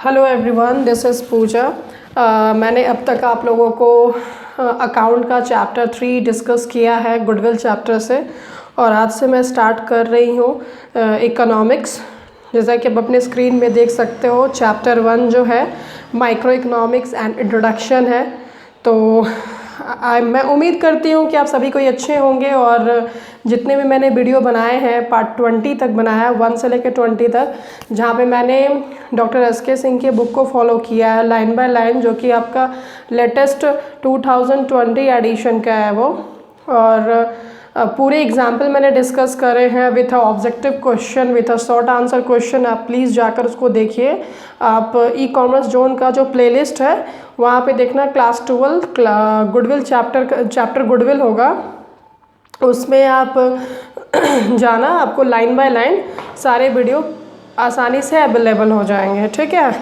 Hello everyone, this is पूजा। मैंने अब तक आप लोगों को अकाउंट का चैप्टर 3 डिस्कस किया है गुडविल चैप्टर से, और आज से मैं स्टार्ट कर रही हूँ इकोनॉमिक्स। जैसा कि आप अपने स्क्रीन में देख सकते हो, चैप्टर 1 जो है माइक्रो इकोनॉमिक्स एंड इंट्रोडक्शन है। तो मैं उम्मीद करती हूँ कि आप सभी कोई अच्छे होंगे, और जितने भी मैंने वीडियो बनाए हैं पार्ट 20 तक बनाया है, 1 से लेकर 20 तक, जहाँ पे मैंने डॉक्टर एस.के. सिंह के बुक को फॉलो किया है लाइन बाय लाइन, जो कि आपका लेटेस्ट 2020 एडिशन का है वो। और पूरे एग्जाम्पल मैंने डिस्कस करे हैं with a objective question, with a short answer question. आप प्लीज़ जाकर उसको देखिए। आप ई कॉमर्स जोन का जो प्लेलिस्ट है वहाँ पे देखना, क्लास 12 गुडविल चैप्टर गुडविल होगा, उसमें आप जाना, आपको लाइन बाय लाइन सारे वीडियो आसानी से अवेलेबल हो जाएंगे, ठीक है।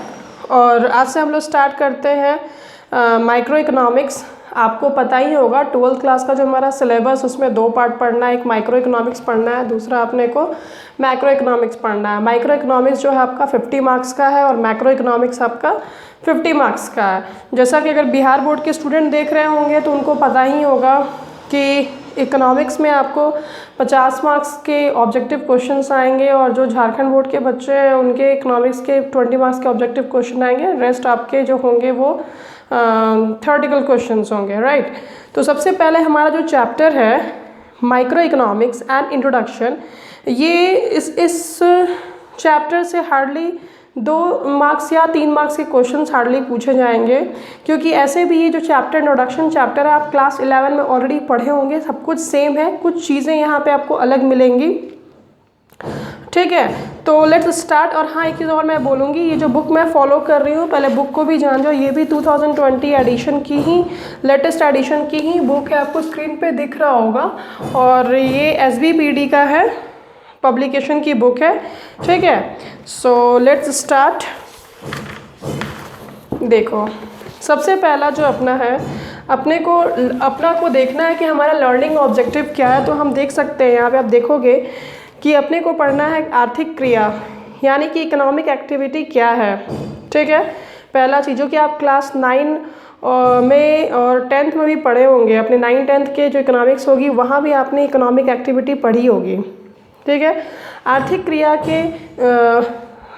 और आज से हम लोग स्टार्ट करते हैं माइक्रो इकोनॉमिक्स। आपको पता ही होगा 12th क्लास का जो हमारा सिलेबस, उसमें 2 पार्ट पढ़ना है, एक माइक्रो इकोनॉमिक्स पढ़ना है, दूसरा अपने को मैक्रो इकोनॉमिक्स पढ़ना है। माइक्रो इकोनॉमिक्स जो है आपका 50 मार्क्स का है, और मैक्रो इकोनॉमिक्स आपका 50 मार्क्स का है। जैसा कि अगर बिहार बोर्ड के स्टूडेंट देख रहे होंगे तो उनको पता ही होगा कि इकोनॉमिक्स में आपको 50 मार्क्स के ऑब्जेक्टिव क्वेश्चंस आएंगे, और जो झारखंड बोर्ड के बच्चे हैं उनके इकोनॉमिक्स के 20 मार्क्स के ऑब्जेक्टिव क्वेश्चन आएंगे। रेस्ट आपके जो होंगे वो थ्योरेटिकल क्वेश्चंस होंगे, राइट। तो सबसे पहले हमारा जो चैप्टर है माइक्रो इकोनॉमिक्स एंड इंट्रोडक्शन, ये इस चैप्टर से हार्डली 2 मार्क्स या 3 मार्क्स के क्वेश्चंस हार्डली पूछे जाएंगे, क्योंकि ऐसे भी ये जो चैप्टर इंट्रोडक्शन चैप्टर है आप क्लास 11 में ऑलरेडी पढ़े होंगे, सब कुछ सेम है, कुछ चीज़ें यहाँ पे आपको अलग मिलेंगी, ठीक है। तो लेट्स स्टार्ट। और हाँ, एक चीज़ और मैं बोलूँगी, ये जो बुक मैं फॉलो कर रही हूँ, पहले बुक को भी जान जाओ, ये भी 2020 एडिशन की ही, लेटेस्ट एडिशन की ही बुक है, आपको स्क्रीन पे दिख रहा होगा। और ये SBPD का है, पब्लिकेशन की बुक है, ठीक है। So let's start. देखो, सबसे पहला जो अपना है, अपना को देखना है कि हमारा लर्निंग ऑब्जेक्टिव क्या है। तो हम देख सकते हैं, यहाँ पे आप देखोगे कि अपने को पढ़ना है आर्थिक क्रिया, यानी कि इकोनॉमिक एक्टिविटी क्या है, ठीक है। पहला चीज़ जो कि आप क्लास 9 में और 10th में भी पढ़े होंगे, अपने 9-10th के जो इकोनॉमिक्स होगी वहाँ भी आपने इकोनॉमिक एक्टिविटी पढ़ी होगी, ठीक है। आर्थिक क्रिया के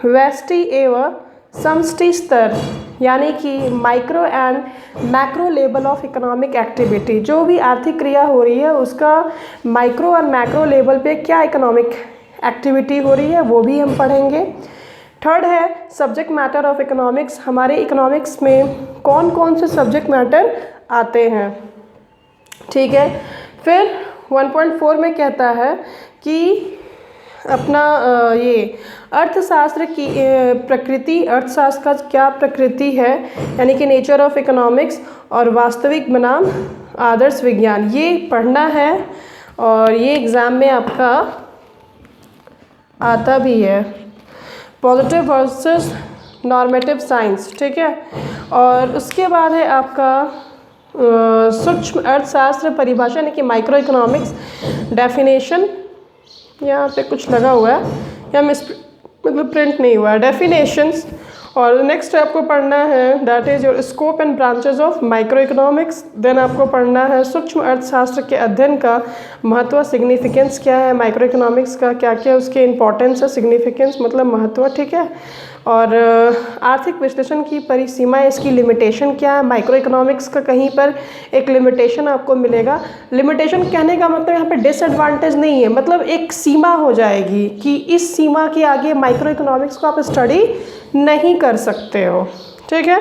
व्यष्टि एवं समष्टि स्तर, यानी कि micro and macro level of economic activity, जो भी आर्थिक क्रिया हो रही है उसका माइक्रो और मैक्रो लेवल पे क्या इकोनॉमिक एक्टिविटी हो रही है वो भी हम पढ़ेंगे। थर्ड है सब्जेक्ट मैटर ऑफ इकोनॉमिक्स, हमारे इकोनॉमिक्स में कौन कौन से सब्जेक्ट मैटर आते हैं, ठीक है। फिर 1.4 में कहता है कि अपना ये अर्थशास्त्र की प्रकृति, अर्थशास्त्र का क्या प्रकृति है, यानी कि नेचर ऑफ इकोनॉमिक्स, और वास्तविक बनाम आदर्श विज्ञान, ये पढ़ना है। और ये एग्ज़ाम में आपका आता भी है, पॉजिटिव वर्सेस नॉर्मेटिव साइंस, ठीक है। और उसके बाद है आपका सूक्ष्म अर्थशास्त्र परिभाषा, यानी कि माइक्रो इकोनॉमिक्स डेफिनेशन। यहाँ पे कुछ लगा हुआ है या मतलब प्रिंट नहीं हुआ है, डेफिनेशंस। और नेक्स्ट आपको पढ़ना है that is your scope and branches of micro economics. Then आपको पढ़ना है सूक्ष्म अर्थशास्त्र के अध्ययन का महत्व, सिग्निफिकेंस क्या है माइक्रो इकोनॉमिक्स का, क्या क्या उसके इंपॉर्टेंस है, सिग्निफिकेंस मतलब महत्व, ठीक है। और आर्थिक विश्लेषण की परिसीमा, इसकी लिमिटेशन क्या है, माइक्रो इकोनॉमिक्स का कहीं पर एक लिमिटेशन आपको मिलेगा। लिमिटेशन कहने का मतलब यहाँ पे डिसएडवांटेज नहीं है, मतलब एक सीमा हो जाएगी कि इस सीमा के आगे माइक्रो इकोनॉमिक्स को आप स्टडी नहीं कर सकते हो, ठीक है।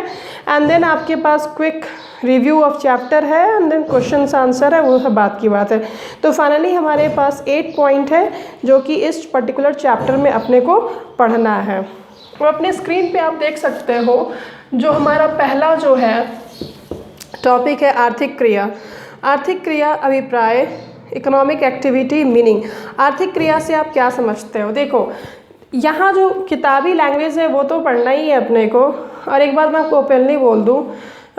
एंड देन आपके पास क्विक रिव्यू ऑफ चैप्टर है, एंड देन क्वेश्चन आंसर है, वो सब बात की बात है। तो फाइनली हमारे पास 8 पॉइंट है जो कि इस पर्टिकुलर चैप्टर में अपने को पढ़ना है। और अपने स्क्रीन पे आप देख सकते हो जो हमारा पहला जो है टॉपिक है आर्थिक क्रिया। आर्थिक क्रिया अभिप्राय, इकोनॉमिक एक्टिविटी मीनिंग। आर्थिक क्रिया से आप क्या समझते हो? देखो, यहाँ जो किताबी लैंग्वेज है वो तो पढ़ना ही है अपने को। और एक बात मैं आपको ओपनली बोल दूँ,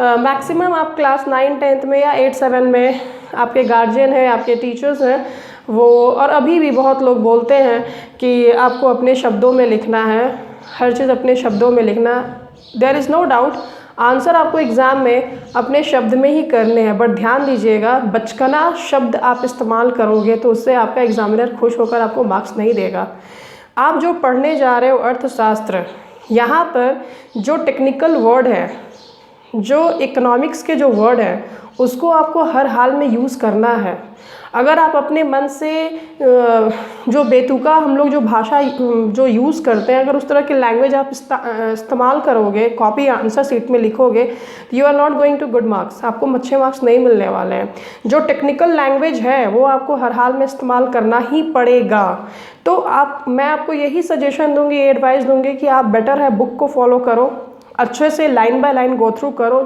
मैक्सिमम आप क्लास 9-10th में या 8-7 में आपके गार्जियन हैं, आपके टीचर्स हैं, वो और अभी भी बहुत लोग बोलते हैं कि आपको अपने शब्दों में लिखना है, हर चीज़ अपने शब्दों में लिखना। There is no doubt answer आपको एग्ज़ाम में अपने शब्द में ही करने हैं, बट ध्यान दीजिएगा बचकाना शब्द आप इस्तेमाल करोगे तो उससे आपका एग्ज़ामिनर खुश होकर आपको मार्क्स नहीं देगा। आप जो पढ़ने जा रहे हो अर्थशास्त्र, यहाँ पर जो टेक्निकल वर्ड है, जो इकोनॉमिक्स के जो वर्ड हैं, उसको आपको हर हाल में यूज़ करना है। अगर आप अपने मन से जो बेतुका हम लोग जो भाषा जो यूज़ करते हैं, अगर उस तरह की लैंग्वेज आप इस्तेमाल करोगे, कॉपी आंसर शीट में लिखोगे, you are not going to good marks, आपको अच्छे मार्क्स नहीं मिलने वाले हैं। जो टेक्निकल लैंग्वेज है वो आपको हर हाल में इस्तेमाल करना ही पड़ेगा। तो मैं आपको यही सजेशन दूंगी, एडवाइस दूंगी कि आप बेटर है बुक को फॉलो करो, अच्छे से line by line go through करो।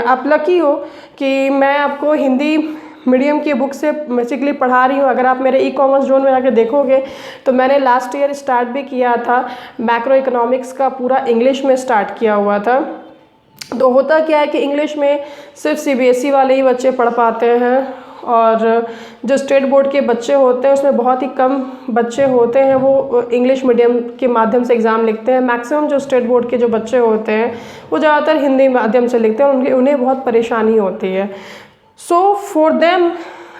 आप लकी हो कि मैं आपको हिंदी मीडियम की बुक से बेसिकली पढ़ा रही हूँ। अगर आप मेरे ई-कॉमर्स जोन में जाकर देखोगे तो मैंने लास्ट ईयर स्टार्ट भी किया था, मैक्रो इकोनॉमिक्स का पूरा इंग्लिश में स्टार्ट किया हुआ था। तो होता क्या है कि इंग्लिश में सिर्फ सीबीएसई वाले ही बच्चे पढ़ पाते हैं, और जो स्टेट बोर्ड के बच्चे होते हैं उसमें बहुत ही कम बच्चे होते हैं वो इंग्लिश मीडियम के माध्यम से एग्ज़ाम लिखते हैं। मैक्सिमम जो स्टेट बोर्ड के जो बच्चे होते हैं वो ज़्यादातर हिंदी माध्यम से लिखते हैं, उन्हें बहुत परेशानी होती है। So for them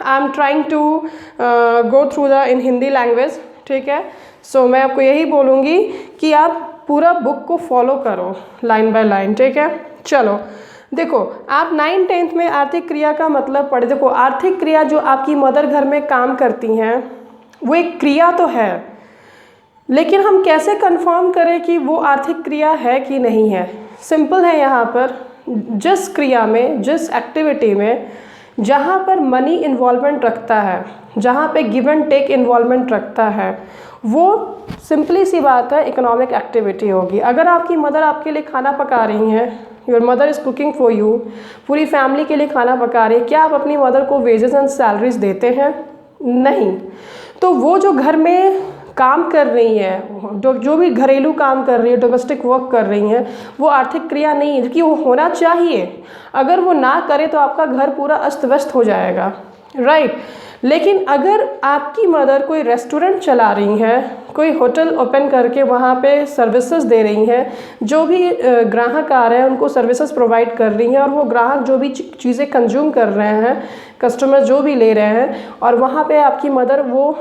I am trying to go through the in Hindi language, ठीक है। सो मैं आपको यही बोलूँगी कि आप पूरा बुक को फॉलो करो लाइन बाय लाइन, ठीक है। चलो देखो, आप 9th-10th में आर्थिक क्रिया का मतलब पढ़े। देखो, आर्थिक क्रिया जो आपकी मदर घर में काम करती हैं वो एक क्रिया तो है, लेकिन हम कैसे कंफर्म करें कि वो आर्थिक क्रिया है कि नहीं है? सिंपल है, यहाँ पर जिस क्रिया में, जिस एक्टिविटी में जहाँ पर मनी इन्वॉल्वमेंट रखता है, जहाँ पे गिव एंड टेक इन्वॉल्वमेंट रखता है, वो सिंपली सी बात है इकोनॉमिक एक्टिविटी होगी। अगर आपकी मदर आपके लिए खाना पका रही हैं, your mother is cooking for you, पूरी फैमिली के लिए खाना पका रही है, क्या आप अपनी मदर को वेजेस एंड सैलरीज देते हैं? नहीं। तो वो जो घर में काम कर रही हैं, जो भी घरेलू काम कर रही है, डोमेस्टिक वर्क कर रही हैं, वो आर्थिक क्रिया नहीं है, क्योंकि वो होना चाहिए। अगर वो ना करे तो आपका घर पूरा अस्त व्यस्त हो जाएगा, राइट। लेकिन अगर आपकी मदर कोई रेस्टोरेंट चला रही हैं, कोई होटल ओपन करके वहाँ पे सर्विसेज दे रही हैं, जो भी ग्राहक आ रहे हैं उनको सर्विसेज प्रोवाइड कर रही हैं, और वो ग्राहक जो भी चीज़ें कंज्यूम कर रहे हैं, कस्टमर जो भी ले रहे हैं, और वहाँ पे आपकी मदर वो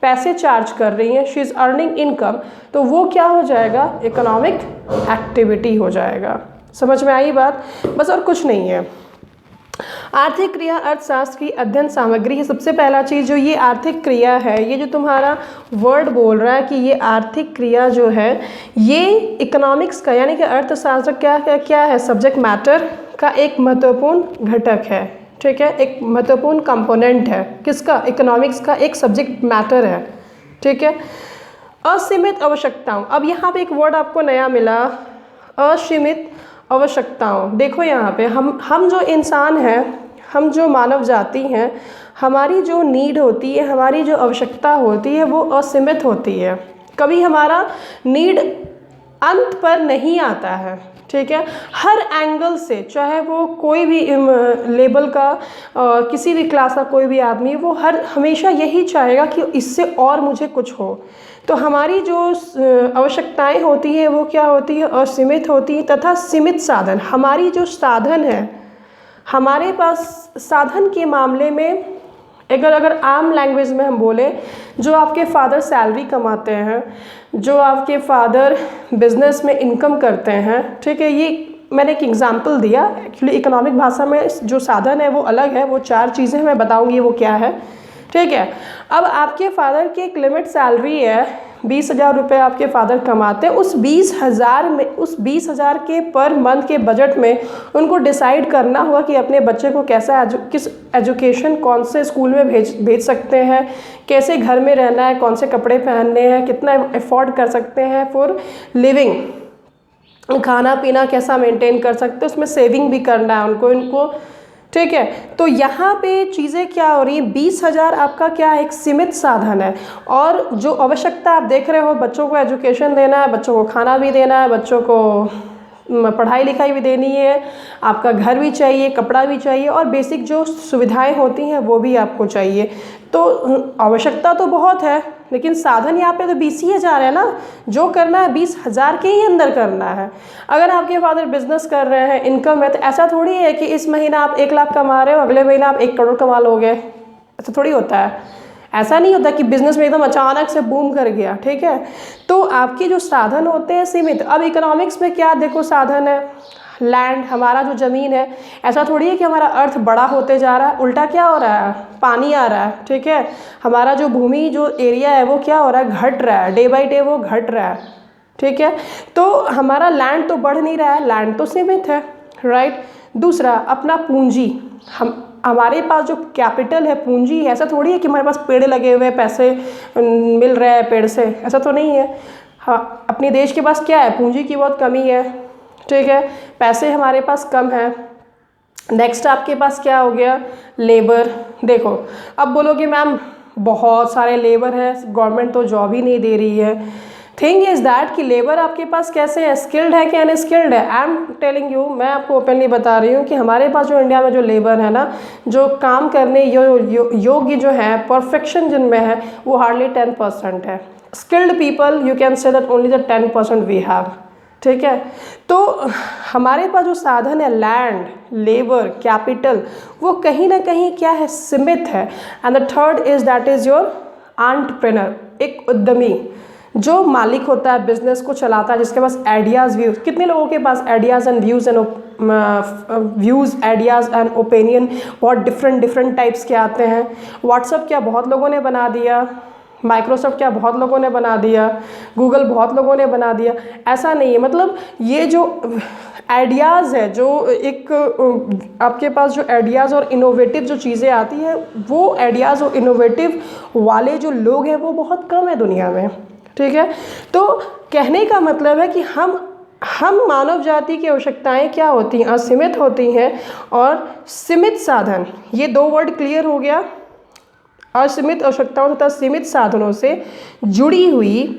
पैसे चार्ज कर रही हैं, शी इज़ अर्निंग इनकम, तो वो क्या हो जाएगा? इकोनॉमिक एक्टिविटी हो जाएगा। समझ में आई बात? बस और कुछ नहीं है। आर्थिक क्रिया अर्थशास्त्र की अध्ययन सामग्री है। सबसे पहला चीज़ जो ये आर्थिक क्रिया है, ये जो तुम्हारा वर्ड बोल रहा है कि ये आर्थिक क्रिया जो है ये इकोनॉमिक्स का यानी कि अर्थशास्त्र क्या है? सब्जेक्ट मैटर का एक महत्वपूर्ण घटक है, ठीक है, एक महत्वपूर्ण कंपोनेंट है। किसका? इकोनॉमिक्स का एक सब्जेक्ट मैटर है, ठीक है। असीमित आवश्यकताओं, अब यहाँ पे एक वर्ड आपको नया मिला, असीमित आवश्यकताओं। देखो यहाँ पे हम जो इंसान हैं, हम जो मानव जाति हैं, हमारी जो नीड होती है, हमारी जो आवश्यकता होती है वो असीमित होती है। कभी हमारा नीड अंत पर नहीं आता है, ठीक है। हर एंगल से, चाहे वो कोई भी लेवल का किसी भी क्लास का कोई भी आदमी, वो हमेशा यही चाहेगा कि इससे और मुझे कुछ हो। तो हमारी जो आवश्यकताएं होती है वो क्या होती है? असीमित होती है। तथा सीमित साधन, हमारी जो साधन है, हमारे पास साधन के मामले में अगर आम लैंग्वेज में हम बोले, जो आपके फादर सैलरी कमाते हैं, जो आपके फादर बिजनेस में इनकम करते हैं, ठीक है, ये मैंने एक एग्जांपल दिया। एक्चुअली इकोनॉमिक भाषा में जो साधन है वो अलग है, वो 4 चीज़ें मैं बताऊंगी वो क्या है, ठीक है। अब आपके फादर की एक लिमिट सैलरी है, 20,000 रुपये आपके फादर कमाते हैं। उस 20,000 के पर मंथ के बजट में उनको डिसाइड करना होगा कि अपने बच्चे को किस एजुकेशन, कौन से स्कूल में भेज सकते हैं, कैसे घर में रहना है, कौन से कपड़े पहनने हैं, कितना अफोर्ड कर सकते हैं फॉर लिविंग, खाना पीना कैसा मेंटेन कर सकते हैं, उसमें सेविंग भी करना है उनको, ठीक है। तो यहाँ पे चीज़ें क्या हो रही हैं? 20,000 आपका क्या एक सीमित साधन है, और जो आवश्यकता आप देख रहे हो, बच्चों को एजुकेशन देना है, बच्चों को खाना भी देना है, बच्चों को पढ़ाई लिखाई भी देनी है, आपका घर भी चाहिए, कपड़ा भी चाहिए, और बेसिक जो सुविधाएं होती हैं वो भी आपको चाहिए। तो आवश्यकता तो बहुत है, लेकिन साधन यहाँ पे तो 20,000 है ना, जो करना है 20,000 के ही अंदर करना है। अगर आपके फादर बिजनेस कर रहे हैं, इनकम है, तो ऐसा थोड़ी है कि इस महीना आप 1 लाख कमा रहे हो, अगले महीना आप 1 करोड़ कमा लोगे, ऐसा थोड़ी होता है। ऐसा नहीं होता कि बिजनेस में एकदम अचानक से बूम कर गया, ठीक है। तो आपके जो साधन होते हैं सीमित। अब इकोनॉमिक्स में क्या देखो साधन है, लैंड, हमारा जो ज़मीन है, ऐसा थोड़ी है कि हमारा अर्थ बड़ा होते जा रहा है, उल्टा क्या हो रहा है, पानी आ रहा है, ठीक है। हमारा जो भूमि जो एरिया है वो क्या हो रहा है, घट रहा है, डे बाई डे वो घट रहा है, ठीक है। तो हमारा लैंड तो बढ़ नहीं रहा है, लैंड तो सीमित है, राइट। दूसरा अपना पूंजी, हमारे पास जो कैपिटल है, पूंजी है, ऐसा थोड़ी है कि हमारे पास पेड़ लगे हुए पैसे मिल रहे हैं पेड़ से, ऐसा तो नहीं है। हाँ, अपने देश के पास क्या है, पूंजी की बहुत कमी है, ठीक है, पैसे हमारे पास कम है। नेक्स्ट आपके पास क्या हो गया, लेबर। देखो अब बोलोगे मैम बहुत सारे लेबर है, गवर्नमेंट तो जॉब ही नहीं दे रही है। थिंग इज़ दैट कि लेबर आपके पास कैसे है, स्किल्ड है कि अनस्किल्ड है। आई एम टेलिंग यू, मैं आपको ओपनली बता रही हूँ कि हमारे पास जो इंडिया में जो लेबर है ना, जो काम करने योग्य जो है, परफेक्शन जिनमें है, वो हार्डली 10% है। Skilled people you can say that only the 10% we have, ठीक है। तो हमारे पास जो साधन है, लैंड, लेबर, कैपिटल, वो कहीं ना कहीं क्या है, सीमित है। And the third is that is your entrepreneur, एक उद्यमी जो मालिक होता है, बिजनेस को चलाता है, जिसके पास आइडियाज़, व्यूज़। कितने लोगों के पास ideas and views ideas and opinion बहुत डिफरेंट टाइप्स के आते हैं। व्हाट्सअप क्या बहुत लोगों ने बना दिया, माइक्रोसॉफ्ट क्या बहुत लोगों ने बना दिया, गूगल बहुत लोगों ने बना दिया, ऐसा नहीं है। मतलब ये जो आइडियाज़ है, जो एक आपके पास जो आइडियाज़ और इनोवेटिव जो चीज़ें आती है, वो आइडियाज़ और इनोवेटिव वाले जो लोग हैं वो बहुत कम है दुनिया में, ठीक है। तो कहने का मतलब है कि हम मानव जाति की आवश्यकताएं क्या होती हैं, असीमित होती हैं, और सीमित साधन, ये 2 वर्ड क्लियर हो गया। असीमित आवश्यकताओं तथा सीमित साधनों से जुड़ी हुई,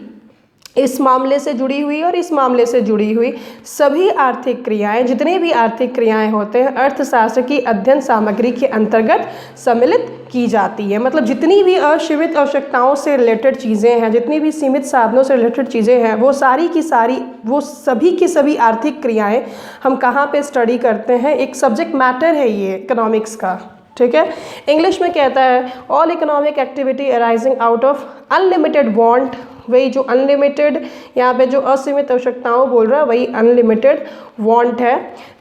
इस मामले से जुड़ी हुई और इस मामले से जुड़ी हुई सभी आर्थिक क्रियाएं, जितने भी आर्थिक क्रियाएं होते हैं, अर्थशास्त्र की अध्ययन सामग्री के अंतर्गत सम्मिलित की जाती है। मतलब जितनी भी असीमित आवश्यकताओं से रिलेटेड चीज़ें हैं, जितनी भी सीमित साधनों से रिलेटेड चीज़ें हैं, वो सारी की सारी, वो सभी की सभी आर्थिक क्रियाएं हम कहाँ पे स्टडी करते हैं। एक सब्जेक्ट मैटर है ये इकोनॉमिक्स का, ठीक है। इंग्लिश में कहता है all economic activity arising out of unlimited want, वही जो अनलिमिटेड, यहाँ पे जो असीमित आवश्यकताओं बोल रहा है वही अनलिमिटेड वांट है।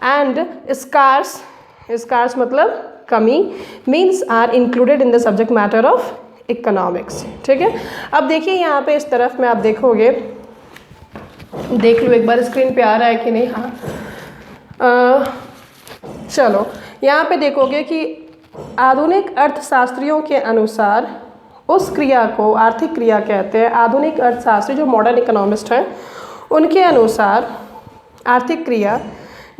एंड स्कार्स मतलब कमी, means are included in the subject matter of economics, ठीक है। अब देखिए यहाँ पे इस तरफ में आप देखोगे, देख लो एक बार स्क्रीन पे आ रहा है कि नहीं। हाँ, चलो यहाँ पे देखोगे कि आधुनिक अर्थशास्त्रियों के अनुसार उस क्रिया को आर्थिक क्रिया कहते हैं। आधुनिक अर्थशास्त्री जो मॉडर्न इकोनॉमिस्ट हैं, उनके अनुसार आर्थिक क्रिया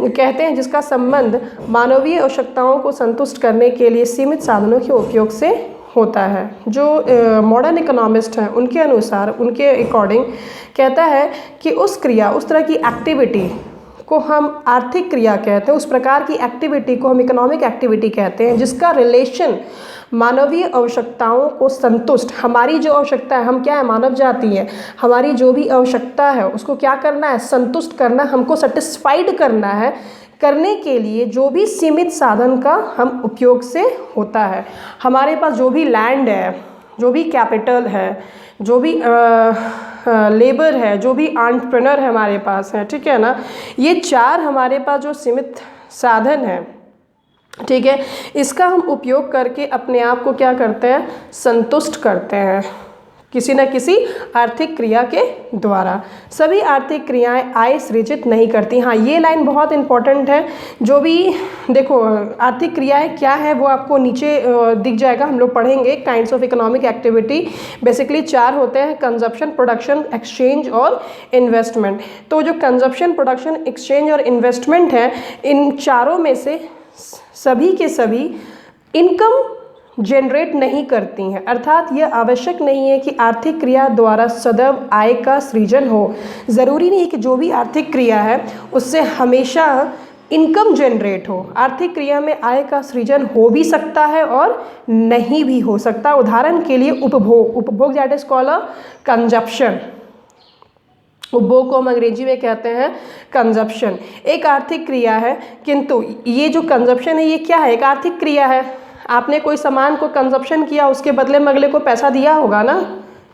कहते हैं जिसका संबंध मानवीय आवश्यकताओं को संतुष्ट करने के लिए सीमित साधनों के उपयोग से होता है। जो मॉडर्न इकोनॉमिस्ट हैं उनके अनुसार, उनके अकॉर्डिंग कहता है कि उस क्रिया, उस तरह की एक्टिविटी को हम आर्थिक क्रिया कहते हैं, उस प्रकार की एक्टिविटी को हम इकोनॉमिक एक्टिविटी कहते हैं जिसका रिलेशन मानवीय आवश्यकताओं को संतुष्ट, हमारी जो आवश्यकता है, हम क्या है, मानव जाति है, हमारी जो भी आवश्यकता है उसको क्या करना है, संतुष्ट करना, हमको सेटिस्फाइड करना है। करने के लिए जो भी सीमित साधन का हम उपयोग से होता है। हमारे पास जो भी लैंड है, जो भी कैपिटल है, जो भी लेबर है, जो भी एंटरप्रेन्योर है हमारे पास है, ठीक है ना, ये 4 हमारे पास जो सीमित साधन है, ठीक है, इसका हम उपयोग करके अपने आप को क्या करते हैं, संतुष्ट करते हैं किसी न किसी आर्थिक क्रिया के द्वारा। सभी आर्थिक क्रियाएं आय सृजित नहीं करती। हाँ, ये लाइन बहुत इंपॉर्टेंट है। जो भी देखो आर्थिक क्रियाएं क्या है वो आपको नीचे दिख जाएगा, हम लोग पढ़ेंगे। Kinds of economic activity basically 4 होते हैं, कंजप्शन, प्रोडक्शन, एक्सचेंज और इन्वेस्टमेंट। तो जो कंजप्शन, प्रोडक्शन, एक्सचेंज और इन्वेस्टमेंट है, इन चारों में से सभी के सभी इनकम जनरेट नहीं करती हैं। अर्थात यह आवश्यक नहीं है कि आर्थिक क्रिया द्वारा सदैव आय का सृजन हो। ज़रूरी नहीं कि जो भी आर्थिक क्रिया है उससे हमेशा इनकम जनरेट हो। आर्थिक क्रिया में आय का सृजन हो भी सकता है और नहीं भी हो सकता। उदाहरण के लिए उपभोग that is called a consumption. उपभोग को हम अंग्रेजी में कहते हैं कंजप्शन, एक आर्थिक क्रिया है। किंतु ये जो कंजप्शन है ये क्या है? एक आर्थिक क्रिया है। आपने कोई सामान को कंजप्शन किया, उसके बदले में अगले को पैसा दिया होगा ना,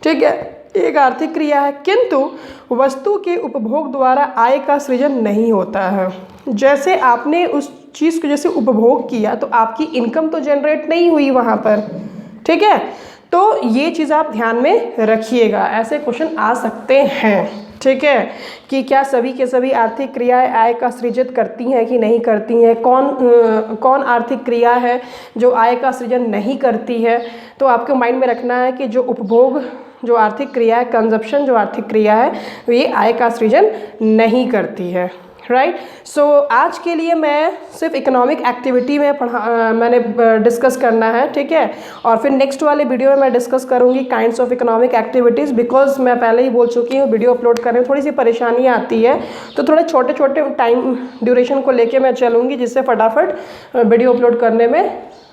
ठीक है, एक आर्थिक क्रिया है। किंतु वस्तु के उपभोग द्वारा आय का सृजन नहीं होता है। जैसे आपने उस चीज़ को जैसे उपभोग किया तो आपकी इनकम तो जनरेट नहीं हुई वहाँ पर, ठीक है। तो ये चीज़ आप ध्यान में रखिएगा, ऐसे क्वेश्चन आ सकते हैं, ठीक है, कि क्या सभी के सभी आर्थिक क्रियाएं आय का सृजित करती हैं कि नहीं करती हैं, कौन आर्थिक क्रिया है जो आय का सृजन नहीं करती है। तो आपको माइंड में रखना है कि जो उपभोग जो आर्थिक क्रिया है, कंजप्शन जो आर्थिक क्रिया है, ये आय का सृजन नहीं करती है, राइट। सो आज के लिए मैं सिर्फ इकोनॉमिक एक्टिविटी में मैंने डिस्कस करना है, ठीक है। और फिर नेक्स्ट वाले वीडियो में मैं डिस्कस करूँगी kinds of economic activities, because मैं पहले ही बोल चुकी हूँ वीडियो अपलोड करने में थोड़ी सी परेशानी आती है, तो थोड़े छोटे छोटे टाइम ड्यूरेशन को लेके मैं चलूँगी, जिससे फटाफट वीडियो अपलोड करने में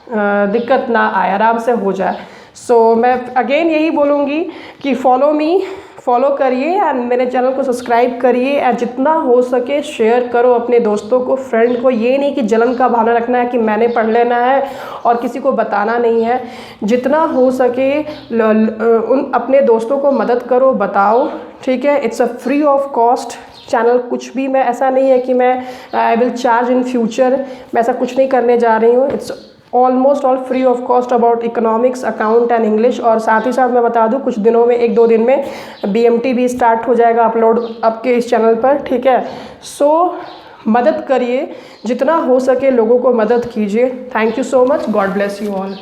दिक्कत ना आए, आराम से हो जाए। सो मैं अगेन यही बोलूँगी कि फॉलो करिए एंड मेरे चैनल को सब्सक्राइब करिए एंड जितना हो सके शेयर करो अपने दोस्तों को, फ्रेंड को। ये नहीं कि जलन का भावना रखना है कि मैंने पढ़ लेना है और किसी को बताना नहीं है। जितना हो सके उन अपने दोस्तों को मदद करो, बताओ, ठीक है। It's a free of cost channel, कुछ भी मैं ऐसा नहीं है कि मैं I will charge in future, मैं ऐसा कुछ नहीं करने जा रही हूँ। It's almost all free of cost about economics, account and English. और साथ ही साथ मैं बता दूं कुछ दिनों में, 1-2 दिन में BMT भी स्टार्ट हो जाएगा अपलोड आपके इस चैनल पर, ठीक है। सो मदद करिए, जितना हो सके लोगों को मदद कीजिए। Thank you so much, God bless you all.